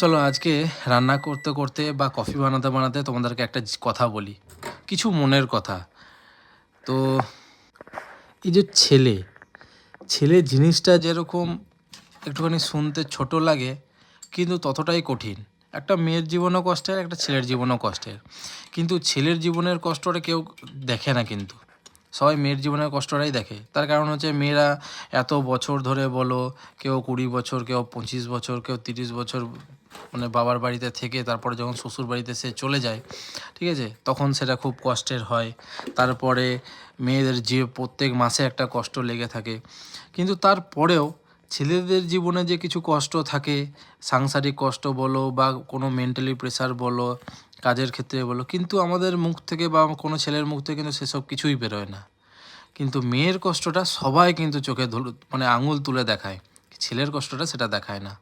চলো আজকে রান্না করতে করতে বা কফি বানাতে বানাতে তোমাদেরকে একটা কথা বলি, কিছু মনের কথা। তো এই যে ছেলে ছেলে জিনিসটা যেরকম একটুখানি শুনতে ছোট লাগে, কিন্তু ততটাই কঠিন। একটা মেয়ের জীবনও কষ্টের, একটা ছেলের জীবনও কষ্টের। কিন্তু ছেলের জীবনের কষ্টটা কেউ দেখে না, কিন্তু সবাই মেয়ের জীবনের কষ্টটাই দেখে। তার কারণ হচ্ছে মেয়েরা এত বছর ধরে বলো, কেউ 20 বছর, কেউ 25 বছর, কেউ 30 বছর মানে বাবার বাড়িতে থেকে তারপরে যখন শ্বশুর বাড়িতে সে চলে যায়, ঠিক আছে, তখন সেটা খুব কষ্টের হয়। তারপরে মেয়েদের যে প্রত্যেক মাসে একটা কষ্ট লেগে থাকে। কিন্তু তারপরেও ছেলেদের জীবনে যে কিছু কষ্ট থাকে, সাংসারিক কষ্ট বলো বা কোনো মেন্টালি প্রেশার বলো, কাজের ক্ষেত্রে বলো, কিন্তু আমাদের মুখ থেকে বা কোনো ছেলের মুখ থেকে কিন্তু সেসব কিছুই বেরোয় না। কিন্তু মেয়ের কষ্টটা সবাই কিন্তু চোখে মানে আঙুল তুলে দেখায়, ছেলের কষ্টটা সেটা দেখায় না।